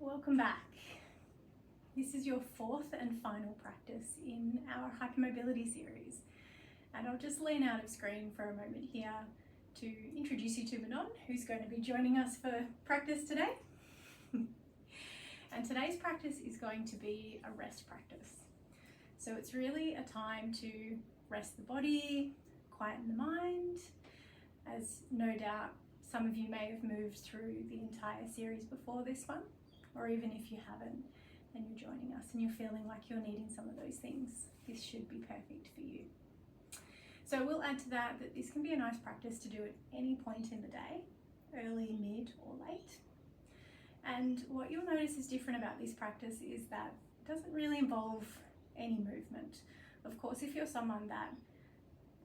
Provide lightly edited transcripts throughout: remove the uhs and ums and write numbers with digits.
Welcome back. This is your fourth and final practice in our hypermobility series. And I'll just lean out of screen for a moment here to introduce you to Manon, who's going to be joining us for practice today. And today's practice is going to be a rest practice. So it's really a time to rest the body, quieten the mind, as no doubt some of you may have moved through the entire series before this one, or even if you haven't and you're joining us and you're feeling like you're needing some of those things, this should be perfect for you. So we'll add to that this can be a nice practice to do at any point in the day, early, mid or late. And what you'll notice is different about this practice is that it doesn't really involve any movement. Of course, if you're someone that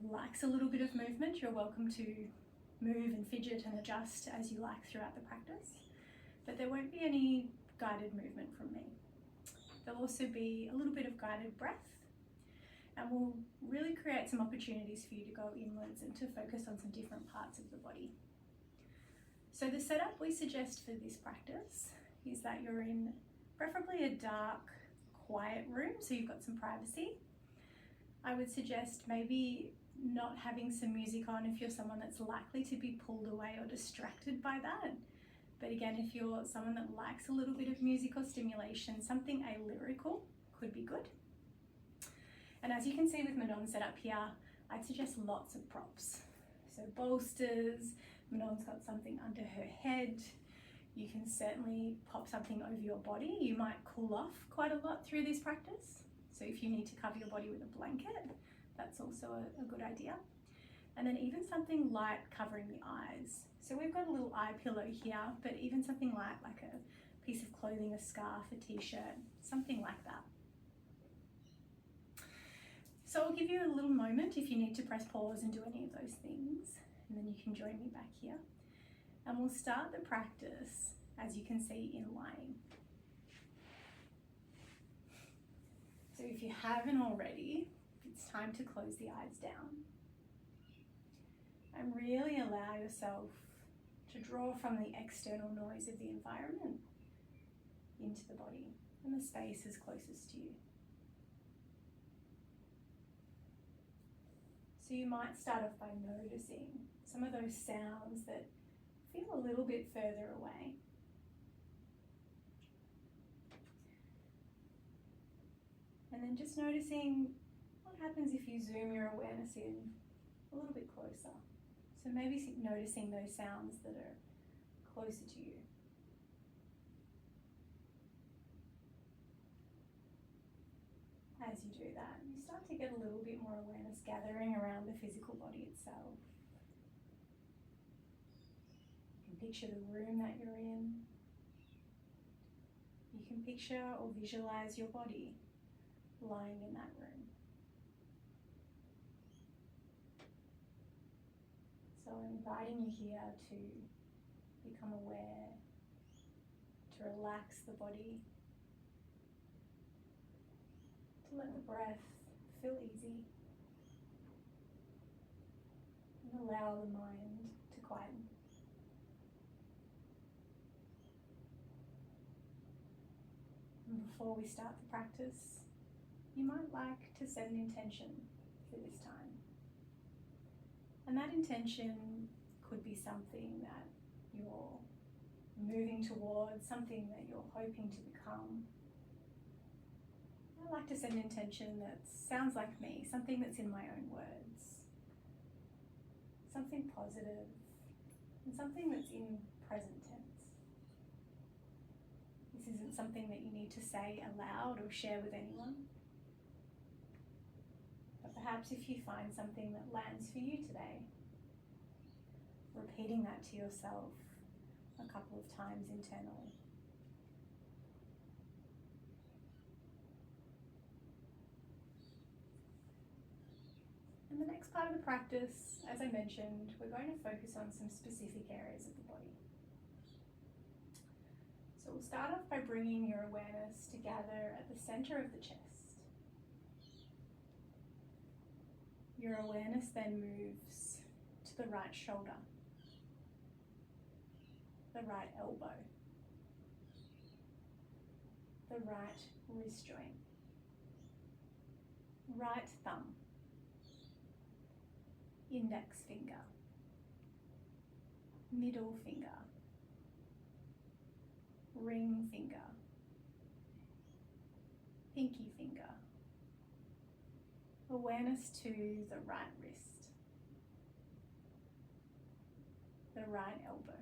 likes a little bit of movement, you're welcome to move and fidget and adjust as you like throughout the practice. But there won't be any guided movement from me. There'll also be a little bit of guided breath, and we'll really create some opportunities for you to go inwards and to focus on some different parts of the body. So the setup we suggest for this practice is that you're in preferably a dark, quiet room, so you've got some privacy. I would suggest maybe not having some music on if you're someone that's likely to be pulled away or distracted by that. But again, if you're someone that likes a little bit of music or stimulation, something alyrical could be good. And as you can see with Manon set up here, I'd suggest lots of props. So bolsters, Manon's got something under her head. You can certainly pop something over your body. You might cool off quite a lot through this practice. So if you need to cover your body with a blanket, that's also a good idea. And then even something light covering the eyes. So we've got a little eye pillow here, but even something light like a piece of clothing, a scarf, a t-shirt, something like that. So I'll give you a little moment if you need to press pause and do any of those things, and then you can join me back here. And we'll start the practice, as you can see, in lying. So if you haven't already, it's time to close the eyes down. And really allow yourself to draw from the external noise of the environment into the body and the spaces closest to you. So you might start off by noticing some of those sounds that feel a little bit further away. And then just noticing what happens if you zoom your awareness in a little bit closer. So maybe noticing those sounds that are closer to you. As you do that, you start to get a little bit more awareness gathering around the physical body itself. You can picture the room that you're in. You can picture or visualize your body lying in that room. So I'm inviting you here to become aware, to relax the body, to let the breath feel easy, and allow the mind to quieten. And before we start the practice, you might like to set an intention for this time. And that intention could be something that you're moving towards, something that you're hoping to become. I like to set an intention that sounds like me, something that's in my own words, something positive, and something that's in present tense. This isn't something that you need to say aloud or share with anyone. But perhaps if you find something that lands for you today, repeating that to yourself a couple of times internally. In the next part of the practice, as I mentioned, we're going to focus on some specific areas of the body. So we'll start off by bringing your awareness to gather at the center of the chest. Your awareness then moves to the right shoulder, the right elbow, the right wrist joint, right thumb, index finger, middle finger, ring finger, pinky finger. Awareness to the right wrist, the right elbow,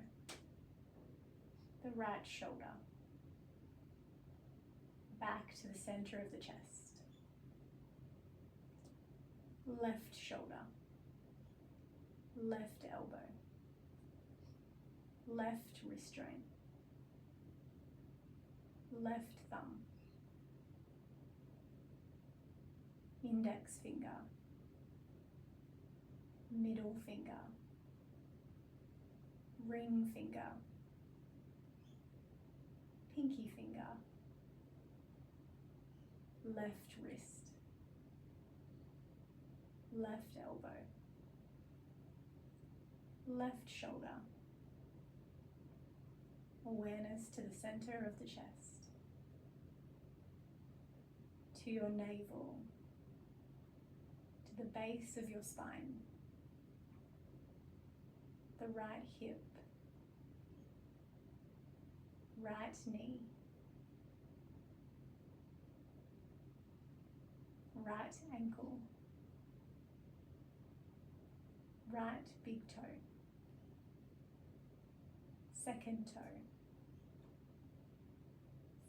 the right shoulder, back to the center of the chest, left shoulder, left elbow, left wrist joint, left thumb, index finger, middle finger, ring finger, pinky finger, left wrist, left elbow, left shoulder. Awareness to the center of the chest, to your navel, to the base of your spine, the right hip, right knee, right ankle, right big toe, second toe,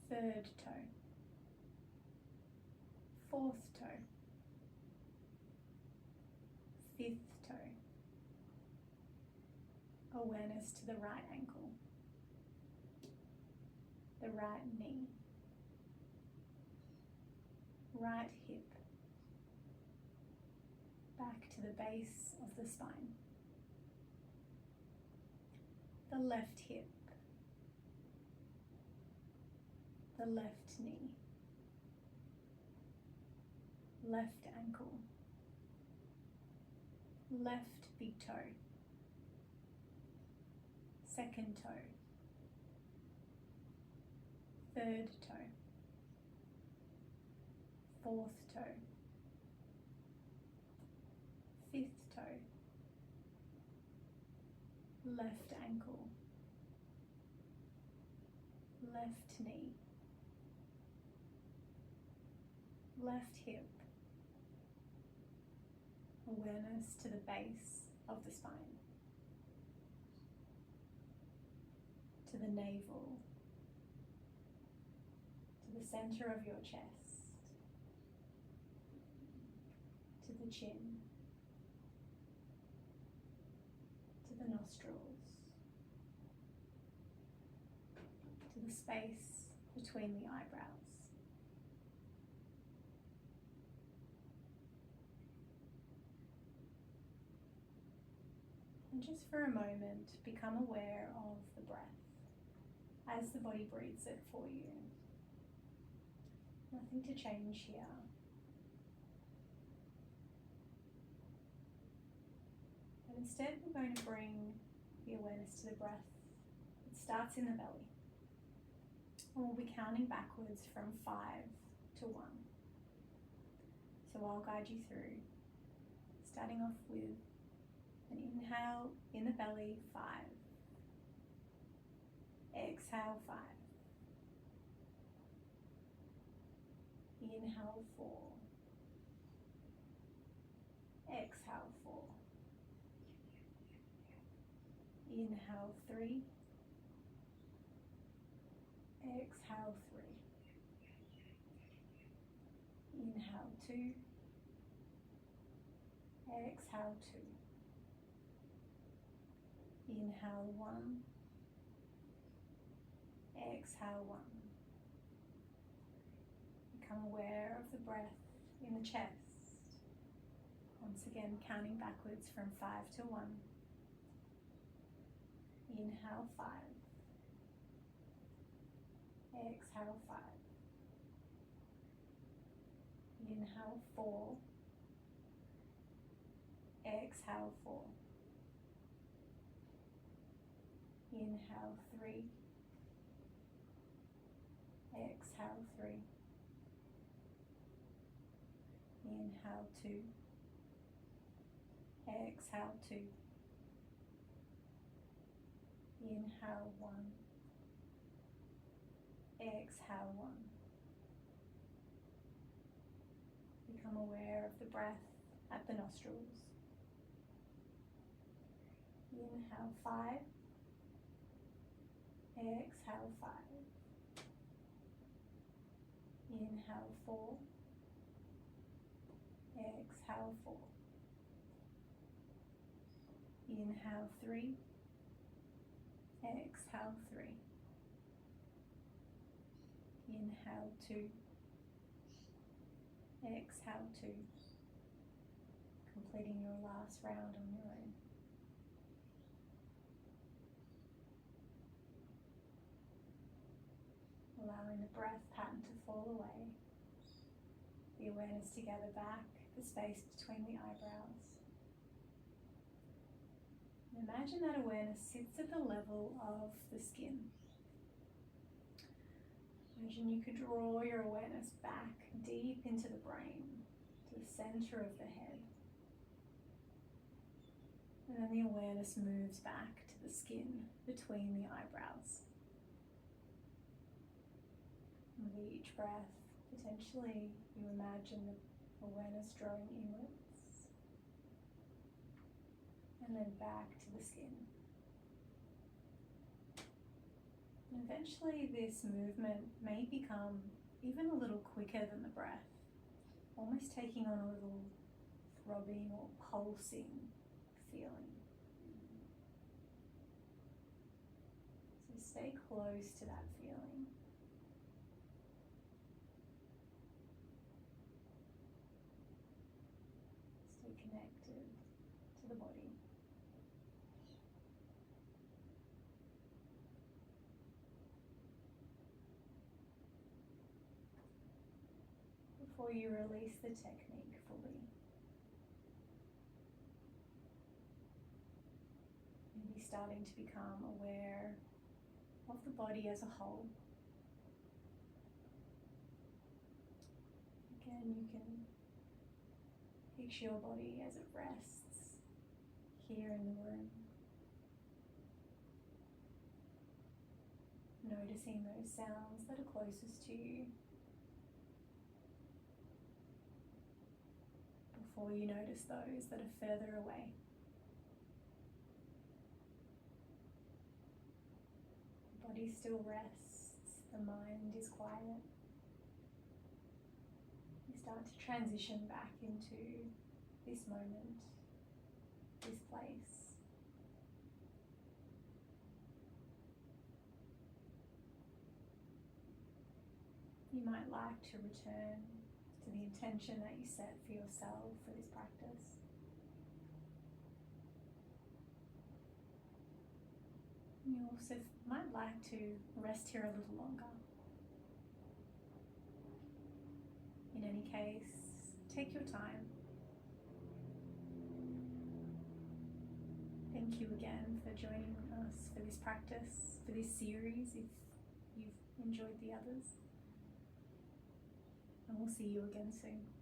third toe, fourth toe, fifth toe. Awareness to the right ankle, the right knee, right hip, back to the base of the spine, the left hip, the left knee, left ankle, left big toe, second toe, third toe, fourth toe, fifth toe, left ankle, left knee, left hip. Awareness to the base of the spine, to the navel, to the center of your chest, to the chin, to the nostrils, to the space between the eyebrows. And just for a moment, become aware of the breath as the body breathes it for you. Nothing to change here. And instead, we're going to bring the awareness to the breath. It starts in the belly. And we'll be counting backwards from 5 to 1. So I'll guide you through, starting off with an inhale in the belly, 5. Exhale, 5. Inhale, 4. Exhale, 4. Inhale, 3. Exhale, 3. Inhale, 2. Exhale, 2. Inhale, 1. Exhale, 1. Become aware of the breath in the chest. Once again, counting backwards from 5 to 1. Inhale, 5. Exhale, 5. Inhale, 4. Exhale, 4. Inhale, 3. Exhale, 3. Inhale 2. Exhale 2. Inhale 1. Exhale 1. Become aware of the breath at the nostrils. Inhale 5. Exhale 5. Inhale 4. Exhale 4. Inhale 3. Exhale 3. Inhale 2. Exhale 2. Completing your last round on your own. Allowing the breath pattern to fall away. The awareness to gather back the space between the eyebrows. And imagine that awareness sits at the level of the skin. Imagine you could draw your awareness back deep into the brain, to the center of the head. And then the awareness moves back to the skin between the eyebrows. And with each breath, potentially you imagine the awareness drawing inwards and then back to the skin. And eventually this movement may become even a little quicker than the breath, almost taking on a little throbbing or pulsing feeling. So stay close to that feeling. Stay connected to the body. Before you release the technique fully, maybe starting to become aware of the body as a whole. Again, you can picture your body as it rests here in the room. Noticing those sounds that are closest to you. Before you notice those that are further away. The body still rests, the mind is quiet. You start to transition back into this moment, this place. You might like to return to the intention that you set for yourself for this practice. You also might like to rest here a little longer. In any case, take your time. Thank you again for joining us for this practice, for this series, if you've enjoyed the others. And we'll see you again soon.